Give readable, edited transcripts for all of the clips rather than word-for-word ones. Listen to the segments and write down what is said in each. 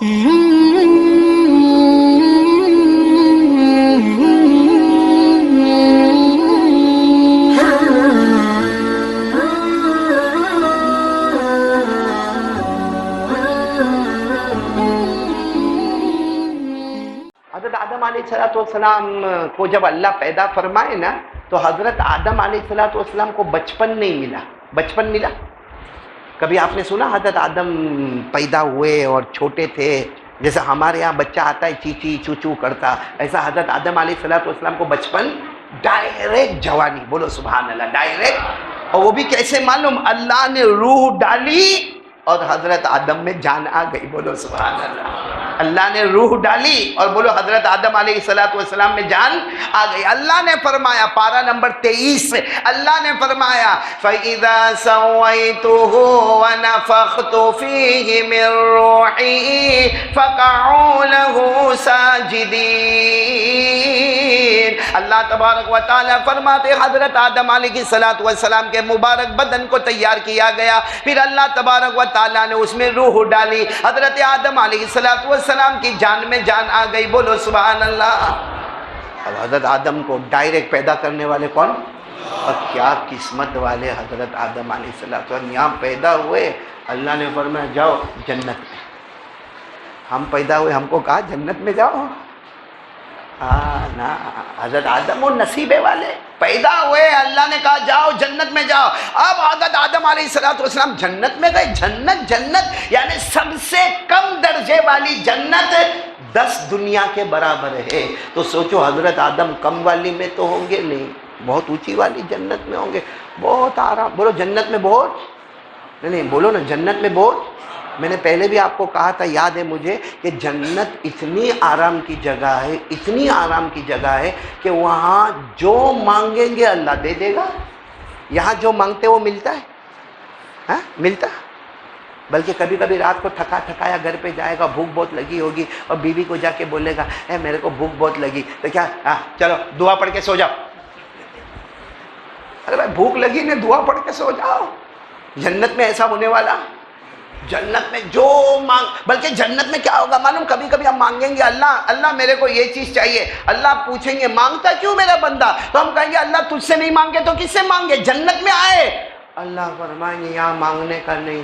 حضرت آدم علیہ السلام کو جب اللہ پیدا فرمائے نا تو حضرت آدم علیہ السلام کو بچپن نہیں ملا. بچپن ملا؟ کبھی آپ نے سنا حضرت آدم پیدا ہوئے اور چھوٹے تھے؟ جیسے ہمارے یہاں بچہ آتا ہے چیچی چوچو کرتا، ایسا حضرت آدم علیہ السلام کو بچپن ڈائریکٹ جوانی. بولو سبحان اللہ، ڈائریکٹ. اور وہ بھی کیسے معلوم؟ اللہ نے روح ڈالی اور حضرت آدم میں جان آ گئی. بولو سبحان اللہ. اللہ نے روح ڈالی اور بولو حضرت آدم علیہ السلام میں جان آ گئی. اللہ نے فرمایا پارہ نمبر 23، اللہ نے فرمایا فَإِذَا سَوَّيْتُهُ وَنَفَخْتُ فِيهِ مِن رُّوحِي فَقَعُوا لَهُ سَاجِدِينَ. اللہ تبارک و تعالیٰ فرماتے حضرت آدم علیہ السلام کے مبارک بدن کو تیار کیا گیا، پھر اللہ تبارک و تعالیٰ نے اس میں روح ڈالی. حضرت آدم علیہ السلام کی جان میں جان آ گئی. بولو سبحان اللہ. اب حضرت آدم کو ڈائریکٹ پیدا کرنے والے کون؟ اور کیا قسمت والے حضرت آدم علیہ السلام یہاں پیدا ہوئے. اللہ نے فرمایا جاؤ جنت میں. ہم پیدا ہوئے، ہم کو کہا جنت میں جاؤ. نا حضرت آدم وہ نصیبے والے پیدا ہوئے، اللہ نے کہا جاؤ جنت میں جاؤ. اب حضرت آدم علیہ السلام جنت میں گئے. جنت یعنی سب سے کم درجے والی جنت 10 دنیا کے برابر ہے. تو سوچو حضرت آدم کم والی میں تو ہوں گے نہیں، بہت اونچی والی جنت میں ہوں گے. بہت آرام. بولو جنت میں بہت نہیں بولو نا جنت میں بہت. میں نے پہلے بھی آپ کو کہا تھا، یاد ہے مجھے، کہ جنت اتنی آرام کی جگہ ہے، اتنی آرام کی جگہ ہے کہ وہاں جو مانگیں گے اللہ دے دے گا. یہاں جو مانگتے وہ ملتا ہے؟ ہاں ملتا. بلکہ کبھی کبھی رات کو تھکا تھکایا گھر پہ جائے گا، بھوک بہت لگی ہوگی اور بیوی کو جا کے بولے گا اے میرے کو بھوک بہت لگی، تو کیا چلو دعا پڑھ کے سو جاؤ. ارے بھائی بھوک لگی نے دعا پڑھ کے سو جاؤ. جنت میں ایسا ہونے والا؟ جنت میں جو مانگ، بلکہ جنت میں کیا ہوگا معلوم؟ کبھی کبھی ہم مانگیں گے اللہ میرے کو یہ چیز چاہیے. اللہ پوچھیں گے مانگتا کیوں میرا بندہ؟ تو ہم کہیں گے اللہ تجھ سے نہیں مانگے تو کس سے مانگے؟ جنت میں آئے اللہ فرمائیں گے یہاں مانگنے کا نہیں،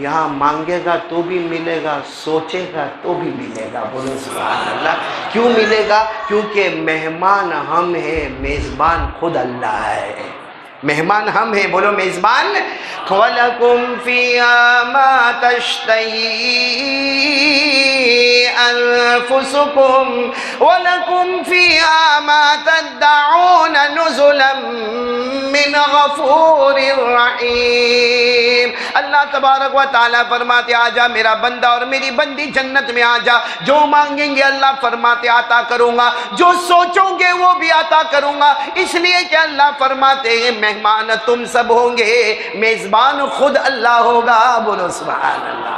یہاں مانگے گا تو بھی ملے گا، سوچے گا تو بھی ملے گا. بولو سبحان اللہ. کیوں ملے گا؟ کیونکہ مہمان ہم ہیں، میزبان خود اللہ ہے. مہمان ہم ہیں. بولو میزبان. وَلَكُمْ فِيهَا مَا تَشْتَهِي أَنفُسُكُمْ وَلَكُمْ فِيهَا مَا تَدَّعُونَ نُزُلًا مِّنْ غَفُورٍ رَحِيمٍ. اللہ تبارک و تعالیٰ فرماتے آجا میرا بندہ اور میری بندی جنت میں آجا، جو مانگیں گے اللہ فرماتے عطا کروں گا، جو سوچوں گے وہ بھی عطا کروں گا. اس لیے کہ اللہ فرماتے ہیں مہمان تم سب ہوں گے، میزبان خود اللہ ہوگا. بولو سبحان اللہ.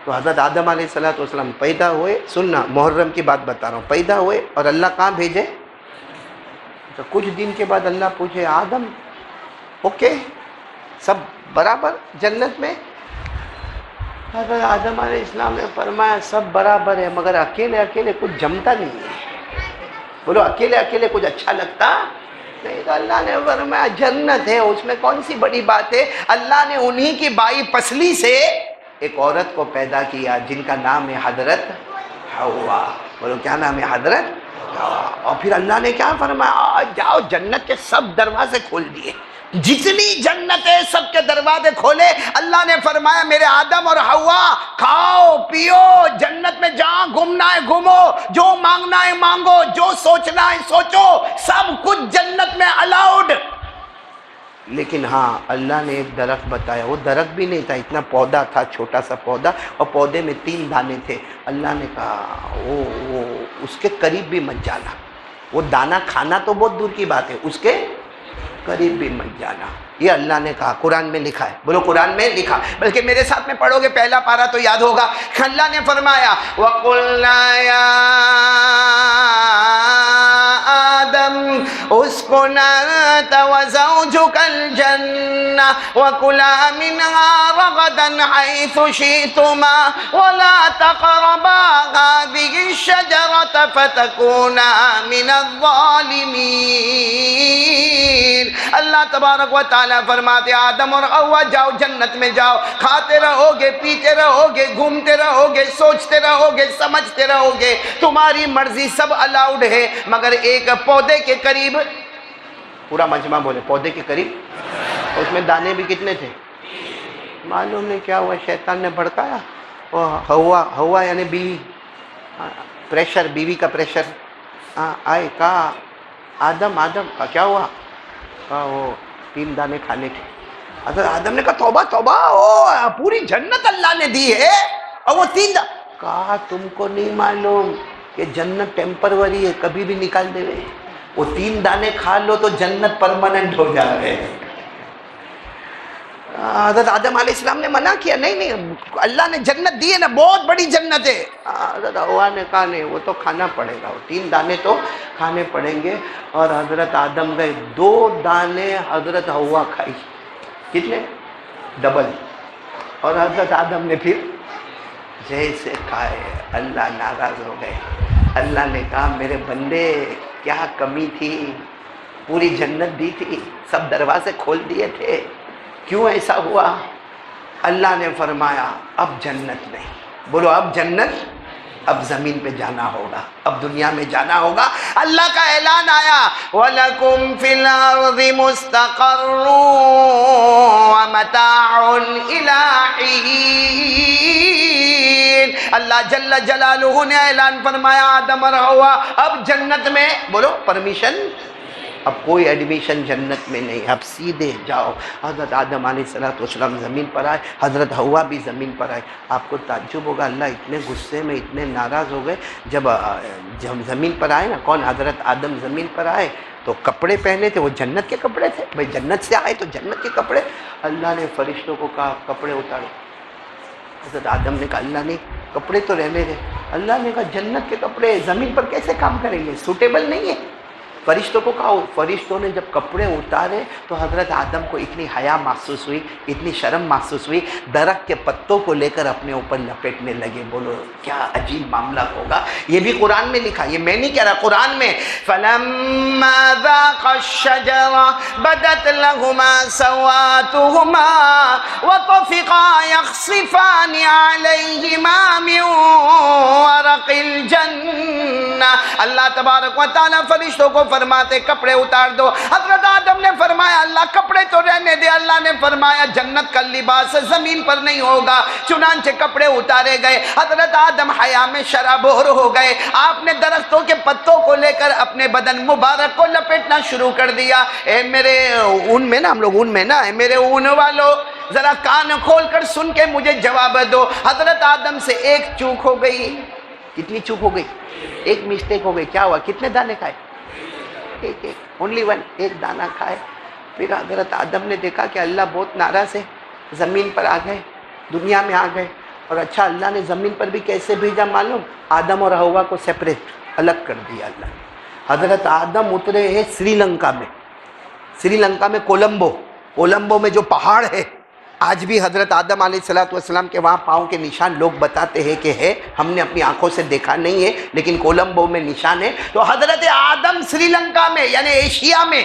تو حضرت آدم علیہ السلام پیدا ہوئے. سننا محرم کی بات بتا رہا ہوں. پیدا ہوئے اور اللہ کہاں بھیجے؟ تو کچھ دن کے بعد اللہ پوچھے آدم اوکے سب برابر جنت میں؟ حضرت آدم علیہ السلام نے فرمایا سب برابر ہے مگر اکیلے اکیلے کچھ جمتا نہیں ہے. بولو اکیلے اکیلے کچھ اچھا لگتا نہیں. تو اللہ نے فرمایا جنت ہے اس میں کون سی بڑی بات ہے. اللہ نے انہی کی بائی پسلی سے ایک عورت کو پیدا کیا جن کا نام ہے حضرت حوا. بولو کیا نام ہے؟ حضرت حوا. اور پھر اللہ نے کیا فرمایا؟ جاؤ جنت کے سب دروازے کھول دیے، جتنی جنت ہے سب کے دروازے کھولے. اللہ نے فرمایا میرے آدم اور حوا کھاؤ پیو، جنت میں جہاں گھومنا ہے گھومو، جو مانگنا ہے مانگو، جو سوچنا ہے سوچو، سب کچھ جنت میں الاؤڈ. لیکن ہاں اللہ نے ایک درخت بتایا، وہ درخت بھی نہیں تھا، اتنا پودا تھا چھوٹا سا پودا، اور پودے میں 3 دانے تھے. اللہ نے کہا وہ اس کے قریب بھی مت جانا. وہ دانہ کھانا تو بہت دور کی بات ہے، اس کے قریب بھی مت جانا. یہ اللہ نے کہا، قرآن میں لکھا ہے. بولو قرآن میں لکھا. بلکہ میرے ساتھ میں پڑھو گے پہلا پارہ تو یاد ہوگا. اللہ نے فرمایا وَقُلْنَا يَا آدَمْ اسكن أنت وزوجك الجنة وكلا منها رغدا حيث شئتما ولا تقربا هذه الشجرة فتكونا من الظالمين. اللہ تبارک و تعالیٰ فرماتے آدم اور حوا جاؤ جنت میں جاؤ، کھاتے رہو گے، پیتے رہو گے، گھومتے رہو گے، سوچتے رہو گے، سمجھتے رہو گے، تمہاری مرضی سب الاؤڈ ہے، مگر ایک پودے کے قریب، پورا مجمع بولے پودے کے قریب، اس میں دانے بھی کتنے تھے معلوم نہیں کیا ہوا، شیطان نے بھڑکایا، ہوا یعنی بیوی، پریشر، بیوی کا پریشر آئے، کہا آدم کا کیا ہوا، کہا وہ 3 دانے کھانے تھے. حضرت آدم نے کہا توبہ توبہ، پوری جنت اللہ نے دی ہے اور وہ 3 کہا تم کو نہیں معلوم کہ جنت ٹیمپروری ہے، کبھی بھی نکال دے رہے، وہ 3 دانے کھا لو تو جنت پرماننٹ ہو جائے. حضرت آدم علیہ السلام نے منع کیا، نہیں اللہ نے جنت دی ہے نا، بہت بڑی جنت ہے. حضرت حوا نے کہا نہیں وہ تو کھانا پڑے گا، وہ 3 دانے تو کھانے پڑیں گے. اور حضرت آدم گئے، 2 دانے حضرت حوا کھائی، کتنے؟ ڈبل. اور حضرت آدم نے پھر جیسے کھائے، اللہ ناراض ہو گئے. اللہ نے کہا میرے بندے کیا کمی تھی، پوری جنت دی تھی، سب دروازے کھول دیے تھے، کیوں ایسا ہوا؟ اللہ نے فرمایا اب جنت نہیں، بولو اب جنت، اب زمین پہ جانا ہوگا، اب دنیا میں جانا ہوگا. اللہ کا اعلان آیا وَلَكُمْ فِي الْأَرْضِ مُسْتَقَرٌّ وَمَتَاعٌ إِلَىٰ حِينٍ. اللہ جل جلالہ نے اعلان فرمایا آدم اور حوا اب جنت میں، بولو پرمیشن، اب کوئی ایڈمیشن جنت میں نہیں، اب سیدھے جاؤ. حضرت آدم علیہ السلام زمین پر آئے، حضرت حوا بھی زمین پر آئے. آپ کو تعجب ہوگا اللہ اتنے غصے میں اتنے ناراض ہو گئے جب زمین پر آئے نا. کون؟ حضرت آدم زمین پر آئے تو کپڑے پہنے تھے، وہ جنت کے کپڑے تھے، بھائی جنت سے آئے تو جنت کے کپڑے. اللہ نے فرشتوں کو کہا کپڑے اتارو. حضرت آدم نے کہا اللہ نہیں کپڑے تو رہنے دے. اللہ نے کہا جنت کے کپڑے زمین پر کیسے کام کریں گے، سوٹیبل نہیں ہے. فرشتوں کو کہا، فرشتوں نے جب کپڑے اتارے تو حضرت آدم کو اتنی حیا محسوس ہوئی، اتنی شرم محسوس ہوئی، درخت کے پتوں کو لے کر اپنے اوپر لپیٹنے لگے. بولو کیا عجیب معاملہ ہوگا. یہ بھی قرآن میں لکھا، یہ میں نہیں کہہ رہا، قرآن میں فَلَمَّا ذَاقَا الشَّجَرَةَ بَدَتْ لَهُمَا سَوْآتُهُمَا وَطَفِقَا يَخْصِفَانِ عَلَيْهِمَا مِنْ وَرَقِ الْجَنَّةِ. اللہ تبارک و تعالیٰ فرشتوں کو فرماتے کپڑے اتار دو. حضرت آدم نے فرمایا اللہ کپڑے تو رہنے دے. اللہ نے فرمایا جنت کا لباس زمین پر نہیں ہوگا. چنانچہ کپڑے اتارے گئے. حضرت آدم حیا میں شرابور ہو گئے. آپ نے درختوں کے پتوں کو لے کر اپنے بدن مبارک کو لپیٹنا شروع کر دیا. اے میرے اون میں نا، ہم لوگ اون میں نا، اے میرے اون والو ذرا کان کھول کر سن کے مجھے جواب دو. حضرت آدم سے ایک چوک ہو گئی. کتنی چوک ہو گئی؟ ایک مسٹیک ہو گئی. کیا ہوا؟ کتنے دانے کھائے؟ ایک اونلی ون، ایک دانہ کھائے. پھر حضرت آدم نے دیکھا کہ اللہ بہت ناراض ہے، زمین پر آ گئے، دنیا میں آ گئے. اور اچھا اللہ نے زمین پر بھی کیسے بھیجا معلوم؟ آدم اور حوا کو سیپریٹ الگ کر دیا اللہ نے. حضرت آدم اترے ہیں سری لنکا میں، سری لنکا میں کولمبو میں جو پہاڑ ہے، آج بھی حضرت آدم علیہ السلام کے وہاں پاؤں کے نشان لوگ بتاتے ہیں کہ ہے، ہم نے اپنی آنکھوں سے دیکھا نہیں ہے لیکن کولمبو میں نشان ہے. تو حضرت آدم سری لنکا میں یعنی ایشیا میں،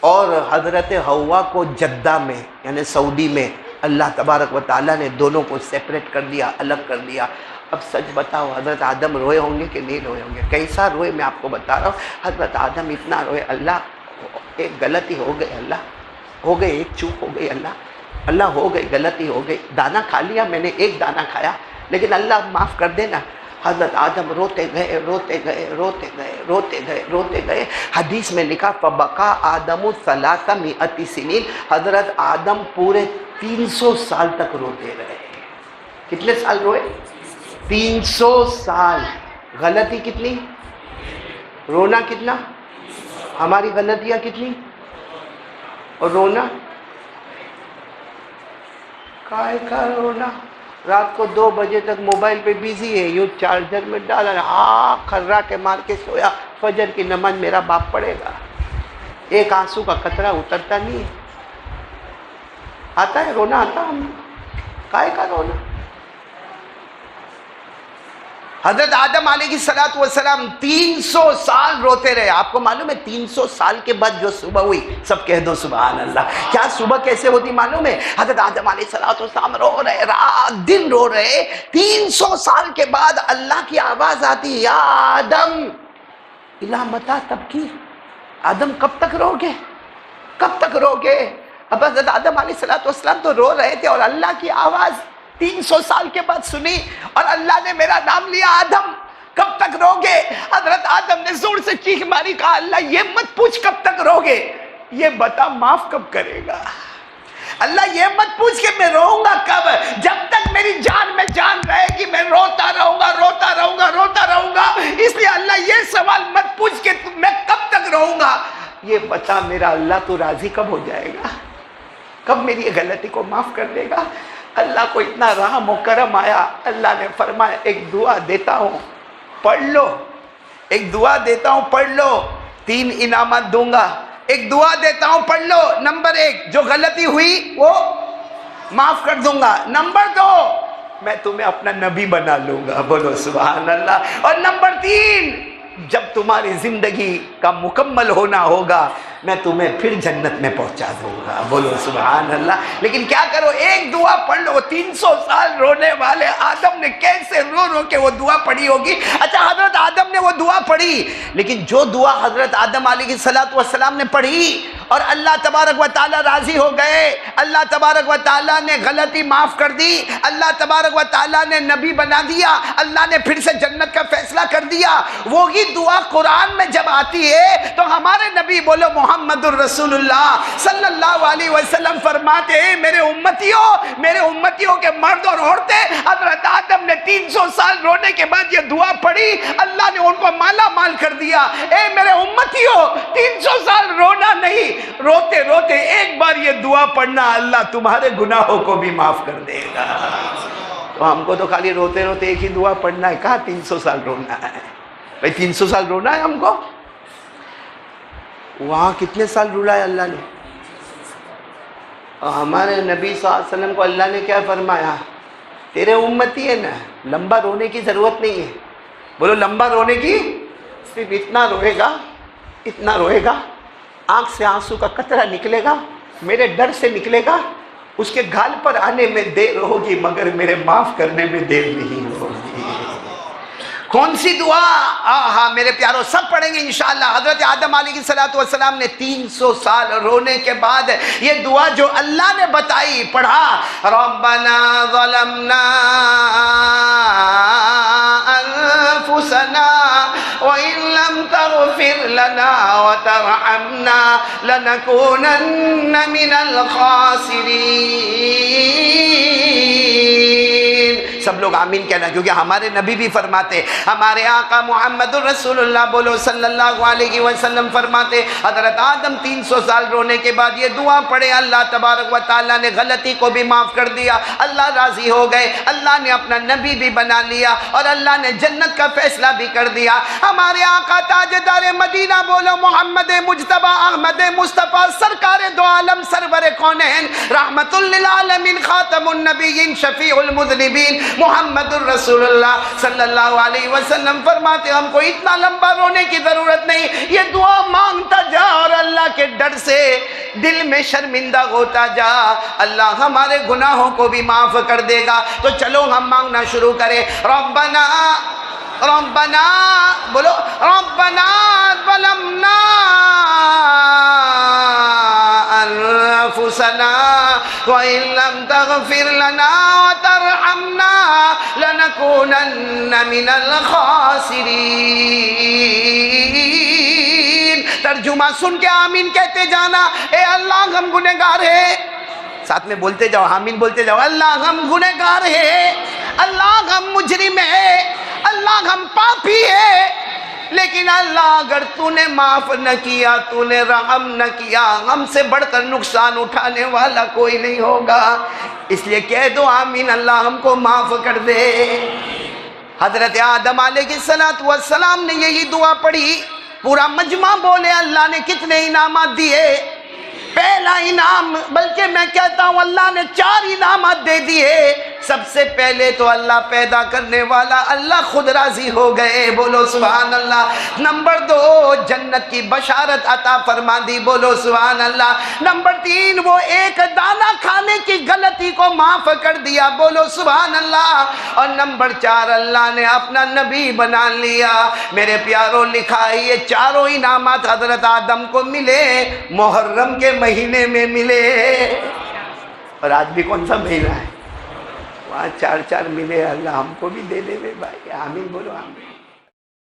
اور حضرت حوا کو جدہ میں یعنی سعودی میں اللہ تبارک و تعالیٰ نے دونوں کو سیپریٹ کر دیا، الگ کر دیا. اب سچ بتاؤ حضرت آدم روئے ہوں گے کہ نہیں روئے ہوں گے؟ کیسا روئے میں آپ کو بتا رہا ہوں. حضرت آدم اتنا روئے، اللہ ایک غلطی ہو گئی، اللہ ہو گئی، ایک چوک ہو گئی، اللہ ہو گئی، غلطی ہو گئی، دانہ کھا لیا میں نے، ایک دانہ کھایا، لیکن اللہ معاف کر دینا. حضرت آدم روتے گئے. حدیث میں لکھا فبقا آدم 300 سنین. حضرت آدم پورے 300 سال تک روتے رہے. کتنے سال روئے؟ 300 سال. غلطی کتنی؟ رونا کتنا؟ ہماری غلطیاں کتنی؟ اور رونا کائے کا رونا. رات کو 2 بجے تک موبائل پہ بیزی ہے، یوں چارجر میں ڈالا، کھرا کے مار کے سویا. فجر کی نماز میرا باپ پڑھے گا. ایک آنسو کا قطرہ اترتا نہیں ہے. آتا ہے رونا، آتا ہم کائے کا رونا. حضرت آدم علیہ السلام 300 سال روتے رہے. آپ کو معلوم ہے 300 سال کے بعد جو صبح ہوئی، سب کہہ دو سبحان اللہ. کیا صبح کیسے ہوتی معلوم ہے؟ حضرت آدم علیہ السلام رو رہے، رات دن رو رہے. 300 سال کے بعد اللہ کی آواز آتی، یا آدم الا متی تبکی. آدم کب تک رو گے، کب تک رو گے؟ اب حضرت آدم علیہ السلام تو رو رہے تھے اور اللہ کی آواز 300 سال کے بعد سنی اور اللہ نے میرا نام لیا، آدم کب تک رو گے؟ حضرت آدم نے زور سے چیخ ماری، کہا اللہ یہ مت پوچھ کب تک رو گے، یہ بتا معاف کب کرے گا. اللہ یہ مت پوچھ کہ میں روؤں گا کب، جب تک میری جان میں جان رہے گی میں روتا رہوں گا، روتا رہوں گا، روتا رہوں گا. اس لیے اللہ یہ سوال مت پوچھ کہ میں کب تک رہوں گا، یہ بتا میرا اللہ تو راضی کب ہو جائے گا، کب میری غلطی کو معاف کر دے گا. اللہ کو اتنا رحم و کرم آیا، اللہ نے فرمایا ایک دعا دیتا ہوں پڑھ لو، ایک دعا دیتا ہوں پڑھ لو، 3 انعامات دوں گا. ایک دعا دیتا ہوں پڑھ لو. نمبر 1 جو غلطی ہوئی وہ معاف کر دوں گا. نمبر 2 میں تمہیں اپنا نبی بنا لوں گا، بولو سبحان اللہ. اور نمبر 3 جب تمہاری زندگی کا مکمل ہونا ہوگا میں تمہیں پھر جنت میں پہنچا دوں گا، بولو سبحان اللہ. لیکن کیا کرو، ایک دعا پڑھ لو. 300 سال رونے والے آدم نے کیسے رو رو کے وہ دعا پڑھی ہوگی. اچھا حضرت آدم نے وہ دعا پڑھی، لیکن جو دعا حضرت آدم علیہ السلام نے پڑھی اور اللہ تبارک و تعالیٰ راضی ہو گئے، اللہ تبارک و تعالیٰ نے غلطی معاف کر دی، اللہ تبارک و تعالیٰ نے نبی بنا دیا، اللہ نے پھر سے جنت کا فیصلہ کر دیا. وہی دعا قرآن میں جب آتی ہے تو ہمارے نبی بولو محمد الرسول اللہ صلی اللہ علیہ وسلم فرماتے ہیں میرے امتیوں کے مرد اور عورتیں، حضرت آدم نے 300 سال رونے کے بعد یہ دعا پڑھی، اللہ نے ان کو مالا مال کر دیا. اے میرے امتیوں 300 سال رونا نہیں، روتے روتے ایک بار یہ دعا پڑھنا، اللہ تمہارے گناہوں کو بھی معاف کر دے گا. تو ہم کو تو خالی روتے روتے ایک ہی دعا پڑھنا ہے، کہاں 300 سال رونا ہے بھائی. 300 سال رونا ہے ہم کو. وہاں کتنے سال رلایا اللہ نے. اور ہمارے نبی صلی اللہ علیہ وسلم کو اللہ نے کیا فرمایا، تیرے امتی ہے نا، لمبا رونے کی ضرورت نہیں ہے. بولو لمبا رونے کی، صرف اتنا روئے گا، اتنا روئے گا، آنکھ سے آنسو کا قطرہ نکلے گا، میرے ڈر سے نکلے گا. اس کے گال پر آنے میں دیر ہوگی مگر میرے معاف کرنے میں دیر نہیں ہوگی. کون سی دعا؟ ہاں میرے پیاروں سب پڑھیں گے انشاءاللہ. حضرت آدم علیہ السلام نے 300 سال رونے کے بعد یہ دعا جو اللہ نے بتائی پڑھا، ربنا ظلمنا انفسنا وان لم تغفر لنا وترحمنا لنكونن من الخاسرین. سب لوگ آمین کہنا، کیونکہ ہمارے نبی بھی فرماتے، ہمارے آقا محمد الرسول اللہ بولو صلی اللہ علیہ وسلم فرماتے، حضرت آدم 300 سال رونے کے بعد یہ دعا پڑھے، اللہ تبارک و تعالیٰ نے غلطی کو بھی معاف کر دیا، اللہ راضی ہو گئے، اللہ نے اپنا نبی بھی بنا لیا اور اللہ نے جنت کا فیصلہ بھی کر دیا. ہمارے آقا تاجدار مدینہ بولو محمد مجتبی احمد مصطفیٰ سرکار دو عالم سرور کونین رحمت للعالمین خاتم النبیین شفیع المذنبین محمد الرسول اللہ صلی اللہ علیہ وسلم فرماتے ہم کو اتنا لمبا رونے کی ضرورت نہیں، یہ دعا مانگتا جا اور اللہ کے ڈر سے دل میں شرمندہ ہوتا جا، اللہ ہمارے گناہوں کو بھی معاف کر دے گا. تو چلو ہم مانگنا شروع کریں. ربنا بولو ربنا ظلمنا انفسنا وان لم تغفر لنا وترحمنا لنكونن من الخاسرین. ترجمہ سن کے آمین کہتے جانا. اے اللہ ہم گنہگار ہیں، ساتھ میں بولتے جاؤ، آمین بولتے جاؤ. اللہ ہم گنہگار ہیں، اللہ ہم مجرم ہیں، اللہ ہم پاپی ہیں، لیکن اللہ اگر تو نے معاف نہ کیا، تو نے رحم نہ کیا، ہم سے بڑھ کر نقصان اٹھانے والا کوئی نہیں ہوگا. اس لیے کہہ دو آمین، اللہ ہم کو معاف کر دے. حضرت آدم علیہ السلام نے یہی دعا پڑھی پورا مجمع بولے اللہ نے کتنے انعامات دیے؟ پہلا انعام، بلکہ میں کہتا ہوں اللہ نے 4 انعامات دے دیے۔ سب سے پہلے تو اللہ پیدا کرنے والا اللہ خود راضی ہو گئے، بولو سبحان اللہ۔ نمبر 2 جنت کی بشارت عطا فرما دی، بولو سبحان اللہ۔ نمبر 3 وہ ایک دانہ کھانے کی غلطی کو معاف کر دیا، بولو سبحان اللہ۔ اور نمبر 4 اللہ نے اپنا نبی بنا لیا۔ میرے پیاروں لکھا ہے یہ 4 انعامات حضرت آدم کو ملے محرم کے مہینے میں ملے، اور آج بھی کون سا مہینہ ہے؟ وہاں 4 ملے، اللہ ہم کو بھی دے دے بھائی، آمین بولو آمین۔